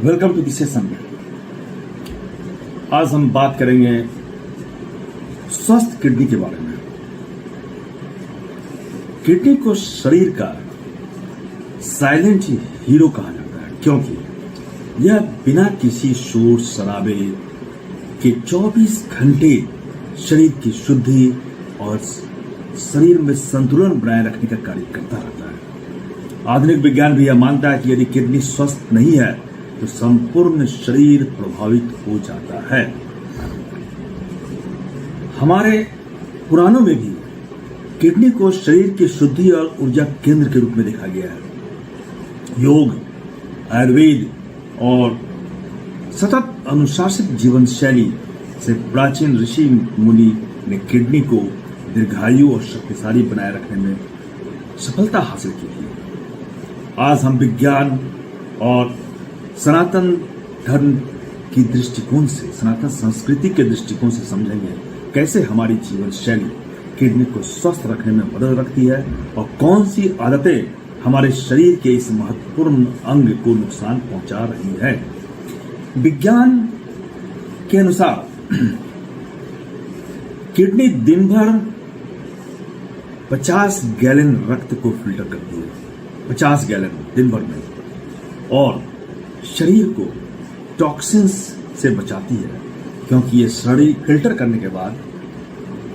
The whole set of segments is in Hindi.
Welcome to the session. आज हम बात करेंगे स्वस्थ किडनी के बारे में। किडनी को शरीर का साइलेंट हीरो कहा जाता है, क्योंकि यह बिना किसी शोर शराबे के 24 घंटे शरीर की शुद्धि और शरीर में संतुलन बनाए रखने का कार्य करता रहता है। आधुनिक विज्ञान भी यह मानता है कि यदि किडनी स्वस्थ नहीं है तो संपूर्ण शरीर प्रभावित हो जाता है। हमारे पुराणों में भी किडनी को शरीर की शुद्धि और ऊर्जा केंद्र के रूप में देखा गया है। योग, आयुर्वेद और सतत अनुशासित जीवन शैली से प्राचीन ऋषि मुनि ने किडनी को दीर्घायु और शक्तिशाली बनाए रखने में सफलता हासिल की थी। आज हम विज्ञान और सनातन धर्म की दृष्टिकोण से, सनातन संस्कृति के दृष्टिकोण से समझेंगे कैसे हमारी जीवन शैली किडनी को स्वस्थ रखने में मदद रखती है और कौन सी आदतें हमारे शरीर के इस महत्वपूर्ण अंग को नुकसान पहुंचा रही है। विज्ञान के अनुसार किडनी दिन भर 50 गैलन रक्त को फिल्टर करती है, 50 गैलन दिन भर में, और शरीर को टॉक्सिन्स से बचाती है, क्योंकि ये शरीर फिल्टर करने के बाद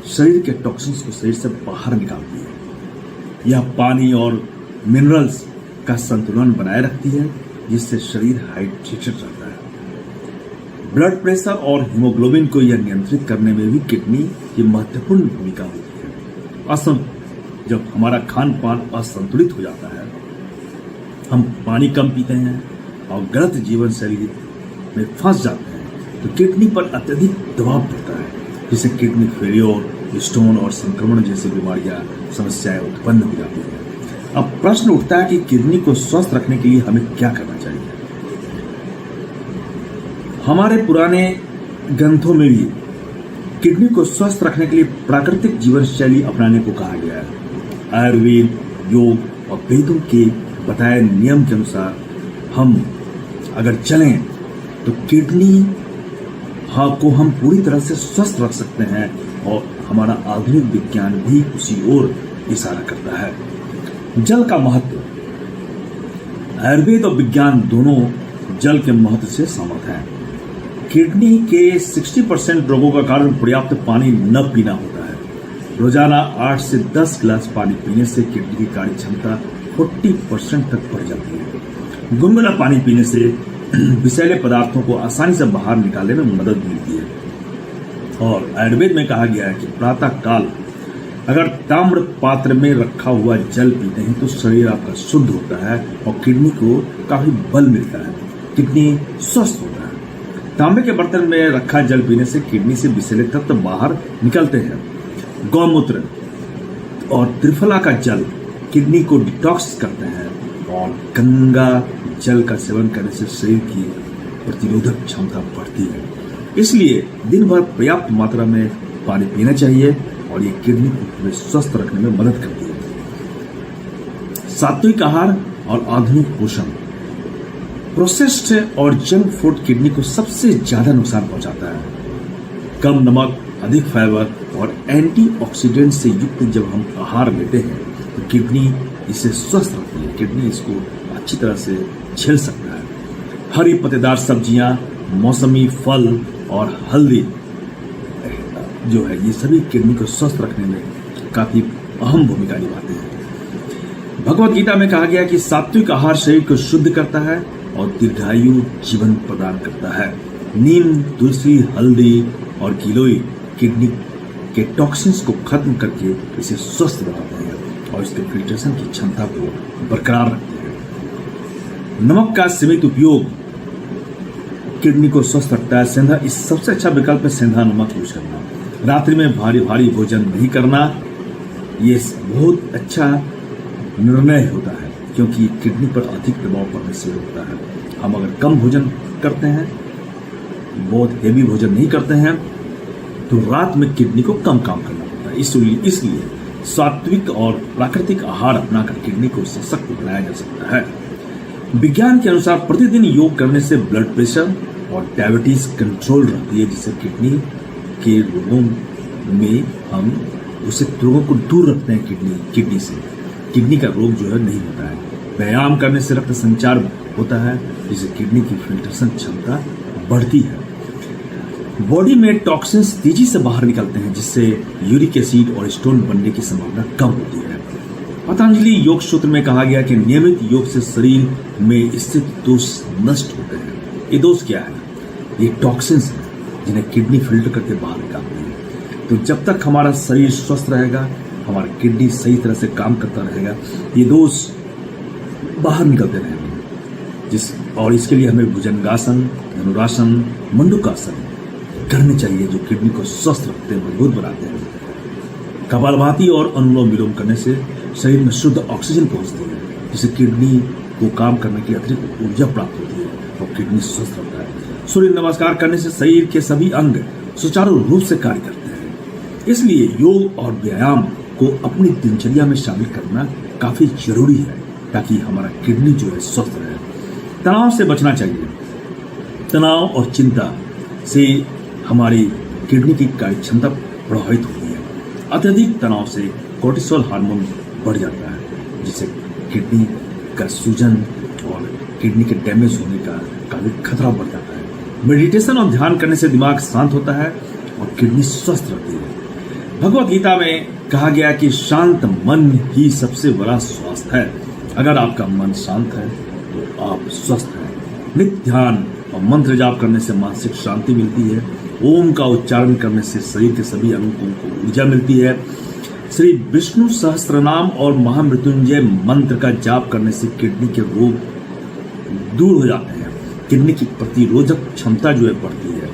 शरीर के टॉक्सिन्स को शरीर से बाहर निकालती है। यह पानी और मिनरल्स का संतुलन बनाए रखती है, जिससे शरीर हाइड्रेटेड रहता है। ब्लड प्रेशर और हीमोग्लोबिन को यह नियंत्रित करने में भी किडनी की महत्वपूर्ण भूमिका होती है। जब हमारा खान पान असंतुलित हो जाता है, हम पानी कम पीते हैं और गलत जीवन शैली में फंस जाते हैं, तो किडनी पर अत्यधिक दबाव पड़ता है, जिससे किडनी फेलियर, स्टोन और संक्रमण जैसी बीमारियां, समस्याएं उत्पन्न हो जाती हैं। अब प्रश्न उठता है कि किडनी को स्वस्थ रखने के लिए हमें क्या करना चाहिए। हमारे पुराने ग्रंथों में भी किडनी को स्वस्थ रखने के लिए प्राकृतिक जीवन शैली अपनाने को कहा गया है। आयुर्वेद, योग और वेदों के बताए नियम के अनुसार हम अगर चलें तो किडनी को हम पूरी तरह से स्वस्थ रख सकते हैं, और हमारा आधुनिक विज्ञान भी उसी ओर इशारा करता है। जल का महत्व। आयुर्वेद और विज्ञान दोनों जल के महत्व से सहमत हैं। किडनी के 60% रोगों का कारण पर्याप्त पानी न पीना होता है। रोजाना 8 से 10 गिलास पानी पीने से किडनी की कार्य क्षमता 40% तक बढ़ जाती है। गुनगुना पानी पीने से विषैले पदार्थों को आसानी से बाहर निकालने में मदद मिलती है। और आयुर्वेद में कहा गया है कि प्रातः काल अगर ताम्र पात्र में रखा हुआ जल पीते हैं तो शरीर आपका शुद्ध होता है और किडनी को काफी बल मिलता है, किडनी स्वस्थ होता है। तांबे के बर्तन में रखा जल पीने से किडनी से विषैले तत्व बाहर निकलते हैं। गौमूत्र और त्रिफला का जल किडनी को डिटॉक्स करते हैं, और गंगा जल का सेवन करने से शरीर की प्रतिरोधक क्षमता बढ़ती है। इसलिए दिन भर पर्याप्त मात्रा में पानी पीना चाहिए, और ये किडनी को स्वस्थ रखने में मदद करती है। सात्विक आहार और आधुनिक पोषण। प्रोसेस्ड और जंक फूड किडनी को सबसे ज्यादा नुकसान पहुंचाता है। कम नमक, अधिक फाइबर और एंटीऑक्सीडेंट से युक्त जब हम आहार लेते हैं तो किडनी इसे स्वस्थ रखती है, किडनी इसको अच्छी तरह से झेल सकता है। हरी पत्तेदार सब्जियां, मौसमी फल और हल्दी जो है, ये सभी किडनी को स्वस्थ रखने में काफी अहम भूमिका निभाते हैं। भगवत गीता में कहा गया कि सात्विक आहार शरीर को शुद्ध करता है और दीर्घायु जीवन प्रदान करता है। नीम, तुलसी, हल्दी और गिलोय किडनी के टॉक्सिन्स को खत्म करके इसे स्वस्थ बनाते हैं और इसके फिल्ट्रेशन की क्षमता को बरकरार रखते हैं। नमक का सीमित उपयोग किडनी को स्वस्थ रखता है। सेंधा इस सबसे अच्छा विकल्प है, सेंधा नमक यूज करना। रात्रि में भारी भारी भोजन नहीं करना, ये बहुत अच्छा निर्णय होता है, क्योंकि किडनी पर अधिक दबाव पड़ने से होता है। हम अगर कम भोजन करते हैं, बहुत हेवी भोजन नहीं करते हैं, तो रात में किडनी को कम काम करना पड़ता है। इसलिए सात्विक और प्राकृतिक आहार अपनाकर किडनी को सशक्त बनाया जा सकता है। विज्ञान के अनुसार प्रतिदिन योग करने से ब्लड प्रेशर और डायबिटीज कंट्रोल रहती है, जिससे किडनी के रोगों में हम उसे रोगों को दूर रखते हैं। किडनी से किडनी का रोग जो है नहीं होता है। व्यायाम करने से रक्त संचार होता है, जिससे किडनी की फिल्ट्रेशन क्षमता बढ़ती है। बॉडी में टॉक्सिन्स तेजी से बाहर निकलते हैं, जिससे यूरिक एसिड और स्टोन बनने की संभावना कम होती है। पतंजलि योग सूत्र में कहा गया कि नियमित योग से शरीर में स्थित दोष नष्ट होते हैं। ये दोष क्या है? ये टॉक्सिन्स हैं जिन्हें किडनी फिल्टर करके बाहर निकालती है। तो जब तक हमारा शरीर स्वस्थ रहेगा, हमारा किडनी सही तरह से काम करता रहेगा, ये दोष बाहर निकलते रहेंगे। और इसके लिए हमें भुजंगासन, धनुरासन, मंडूकासन करने चाहिए, जो किडनी को स्वस्थ रखते हैं, मजबूत बनाते हैं। कपालभाति और अनुलोम विलोम करने से शरीर में शुद्ध ऑक्सीजन पहुंचती है, जिससे किडनी को काम करने की अतिरिक्त ऊर्जा प्राप्त होती है और किडनी स्वस्थ रहता है। सूर्य नमस्कार करने से शरीर के सभी अंग सुचारू रूप से कार्य करते हैं। इसलिए योग और व्यायाम को अपनी दिनचर्या में शामिल करना काफी जरूरी है, ताकि हमारा किडनी जो है स्वस्थ रहे। तनाव से बचना चाहिए। तनाव और चिंता से हमारी किडनी की कार्य क्षमता प्रभावित होती है। अत्यधिक तनाव से कोर्टिसोल हार्मोन बढ़ जाता है, जिससे किडनी का सूजन और किडनी के डैमेज होने का काफी खतरा बढ़ जाता है। मेडिटेशन और ध्यान करने से दिमाग शांत होता है और किडनी स्वस्थ रहती है। भगवत गीता में कहा गया कि शांत मन ही सबसे बड़ा स्वास्थ्य है। अगर आपका मन शांत है तो आप स्वस्थ हैं। नित्य ध्यान और मंत्र जाप करने से मानसिक शांति मिलती है। ओम का उच्चारण करने से शरीर के सभी अंगों को ऊर्जा मिलती है। श्री विष्णु सहस्त्रनाम और महामृत्युंजय मंत्र का जाप करने से किडनी के रोग दूर हो जाते हैं। किडनी की प्रतिरोधक क्षमता जो है बढ़ती है,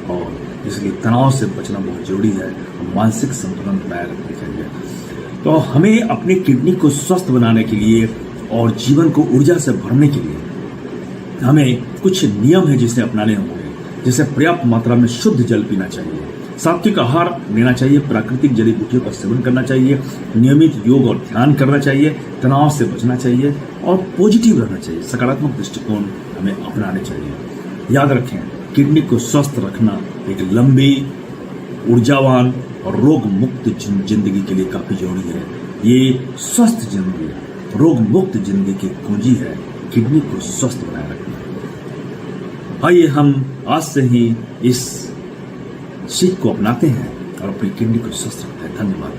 और इसलिए तनाव से बचना बहुत जरूरी है और मानसिक संतुलन बनाए रखना चाहिए। तो हमें अपनी किडनी को स्वस्थ बनाने के लिए और जीवन को ऊर्जा से भरने के लिए हमें कुछ नियम है जिसे अपनाने होंगे। जैसे पर्याप्त मात्रा में शुद्ध जल पीना चाहिए, सात्विक आहार लेना चाहिए, प्राकृतिक जड़ी बूटियों का सेवन करना चाहिए, नियमित योग और ध्यान करना चाहिए, तनाव से बचना चाहिए और पॉजिटिव रहना चाहिए। सकारात्मक दृष्टिकोण हमें अपनाने चाहिए। याद रखें, किडनी को स्वस्थ रखना एक लंबी, ऊर्जावान और रोग मुक्त जिंदगी के लिए काफी जरूरी है। ये स्वस्थ जिंदगी, रोग मुक्त जिंदगी की कुंजी है, किडनी को स्वस्थ बनाए रखना। आइए हम आज से ही इस सीख को अपनाते हैं और अपनी किडनी को स्वस्थ रखते हैं। धन्यवाद।